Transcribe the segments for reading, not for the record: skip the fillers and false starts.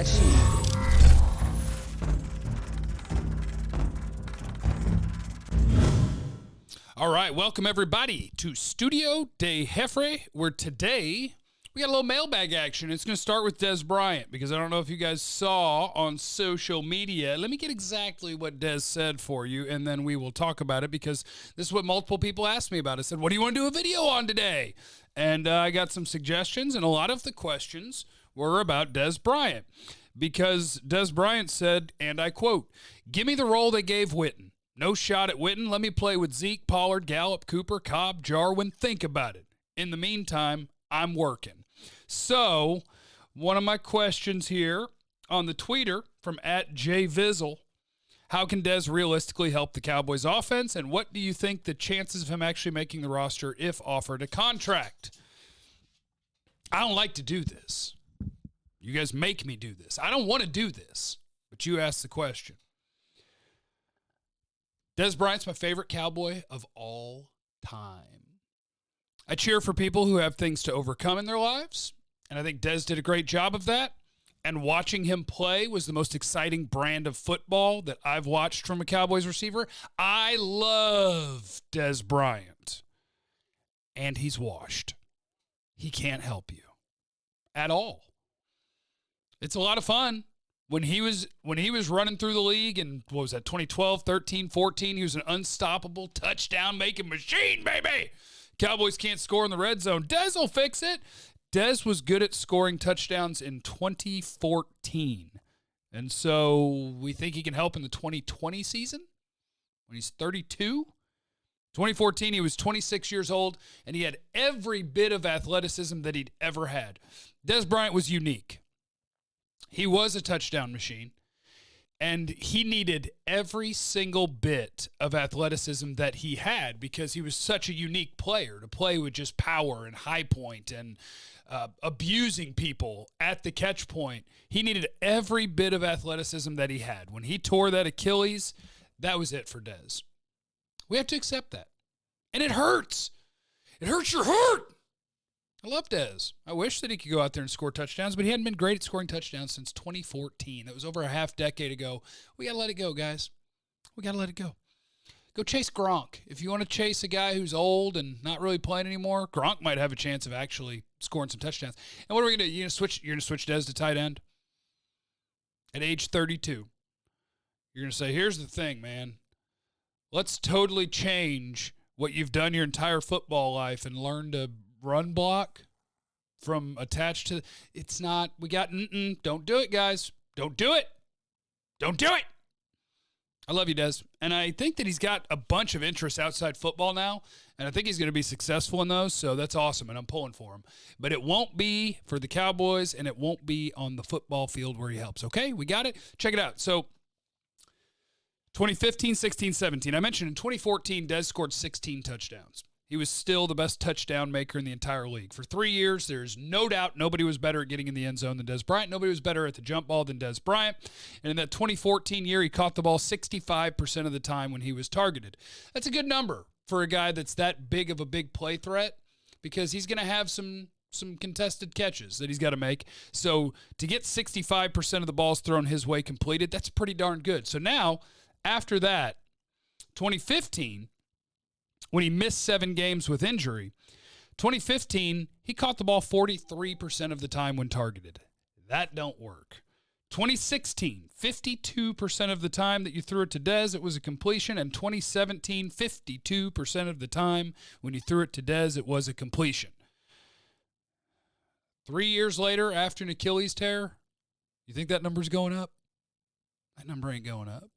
machine. All right, welcome everybody to Studio de Jefre, where today we got a little mailbag action. It's going to start with Dez Bryant, because I don't know if you guys saw on social media. Let me get exactly what Dez said for you, and then we will talk about it, because this is what multiple people asked me about. I said, what do you want to do a video on today? And I got some suggestions, and a lot of the questions were about Dez Bryant, because Dez Bryant said, and I quote, "Give me the role they gave Witten. No shot at Witten. Let me play with Zeke, Pollard, Gallup, Cooper, Cobb, Jarwin. Think about it. In the meantime, I'm working." So, one of my questions here on the tweeter from @JVizzle, how can Dez realistically help the Cowboys offense, and what do you think the chances of him actually making the roster if offered a contract? I don't like to do this. You guys make me do this. I don't want to do this, but you asked the question. Dez Bryant's my favorite Cowboy of all time. I cheer for people who have things to overcome in their lives, and I think Dez did a great job of that. And watching him play was the most exciting brand of football that I've watched from a Cowboys receiver. I love Dez Bryant, and he's washed. He can't help you at all. It's a lot of fun. When he was running through the league in, what was that, 2012, 13, 14, he was an unstoppable touchdown-making machine, baby. Cowboys can't score in the red zone. Dez will fix it. Dez was good at scoring touchdowns in 2014. And so we think he can help in the 2020 season when he's 32. 2014, he was 26 years old, and he had every bit of athleticism that he'd ever had. Dez Bryant was unique. He was a touchdown machine, and he needed every single bit of athleticism that he had, because he was such a unique player to play with just power and high point and abusing people at the catch point. He needed every bit of athleticism that he had. When he tore that Achilles, that was it for Dez. We have to accept that. And it hurts. It hurts your heart. I love Dez. I wish that he could go out there and score touchdowns, but he hadn't been great at scoring touchdowns since 2014. That was over a half decade ago. We got to let it go, guys. We got to let it go. Go chase Gronk. If you want to chase a guy who's old and not really playing anymore, Gronk might have a chance of actually scoring some touchdowns. And what are we going to do? You're going to switch Dez to tight end? At age 32. You're going to say, here's the thing, man. Let's totally change what you've done your entire football life and learn to run block from attached to. It's not. We got. Don't do it, guys. Don't do it. Don't do it. I love you, Dez. And I think that he's got a bunch of interests outside football now, and I think he's going to be successful in those, so that's awesome, and I'm pulling for him. But it won't be for the Cowboys, and it won't be on the football field where he helps, okay? We got it? Check it out. So 2015, 16, 17. I mentioned in 2014, Dez scored 16 touchdowns. He was still the best touchdown maker in the entire league. For 3 years, there's no doubt nobody was better at getting in the end zone than Dez Bryant. Nobody was better at the jump ball than Dez Bryant. And in that 2014 year, he caught the ball 65% of the time when he was targeted. That's a good number for a guy that's that big of a big play threat, because he's going to have some contested catches that he's got to make. So to get 65% of the balls thrown his way completed, that's pretty darn good. So now, after that, 2015, when he missed 7 games with injury, 2015, he caught the ball 43% of the time when targeted. That don't work. 2016, 52% of the time that you threw it to Dez, it was a completion. And 2017, 52% of the time when you threw it to Dez, it was a completion. 3 years later, after an Achilles tear, you think that number's going up? That number ain't going up.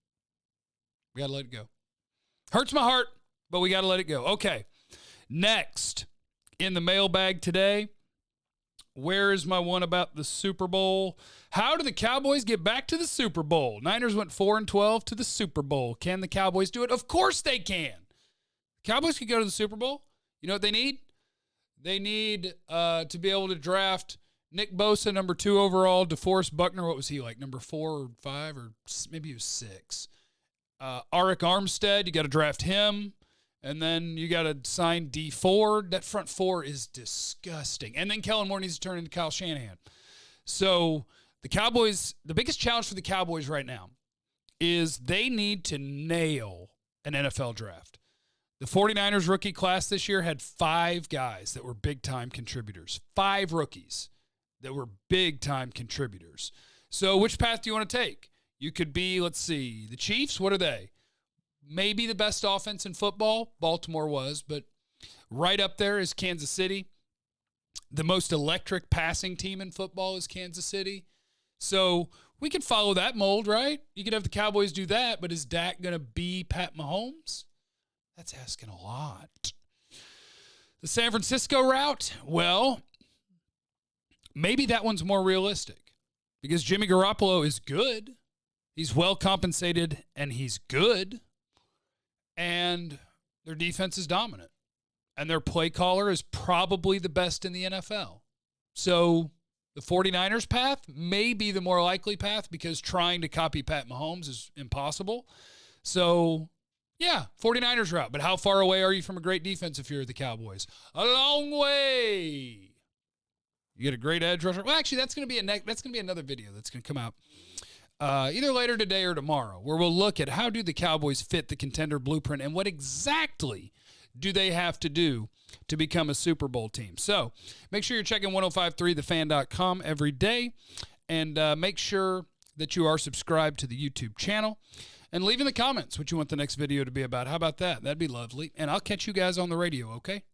We got to let it go. Hurts my heart, but we got to let it go. Okay, next in the mailbag today, where is my one about the Super Bowl? How do the Cowboys get back to the Super Bowl? Niners went 4-12 to the Super Bowl. Can the Cowboys do it? Of course they can. The Cowboys could go to the Super Bowl. You know what they need? They need to be able to draft Nick Bosa, number 2 overall. DeForest Buckner, what was he, like number 4 or 5, or maybe he was 6. Arik Armstead, you got to draft him. And then you got to sign D Ford. That front 4 is disgusting. And then Kellen Moore needs to turn into Kyle Shanahan. So the The Cowboys, the biggest challenge for the Cowboys right now is they need to nail an NFL draft. The 49ers rookie class this year had 5 guys that were big-time contributors. 5 rookies that were big-time contributors. So which path do you want to take? You could be, let's see, the Chiefs, what are they? Maybe the best offense in football. Baltimore was, but right up there is Kansas City. The most electric passing team in football is Kansas City. So we could follow that mold, right? You could have the Cowboys do that, but is Dak going to be Pat Mahomes? That's asking a lot. The San Francisco route, well, maybe that one's more realistic because Jimmy Garoppolo is good. He's well compensated, and he's good. And their defense is dominant. And their play caller is probably the best in the NFL. So the 49ers path may be the more likely path because trying to copy Pat Mahomes is impossible. So, yeah, 49ers route. But how far away are you from a great defense if you're the Cowboys? A long way. You get a great edge rusher. Well, actually, that's going to be another video that's going to come out either later today or tomorrow, where we'll look at how do the Cowboys fit the contender blueprint and what exactly do they have to do to become a Super Bowl team. So make sure you're checking 1053thefan.com every day, and make sure that you are subscribed to the YouTube channel and leave in the comments what you want the next video to be about. How about that? That'd be lovely. And I'll catch you guys on the radio, okay?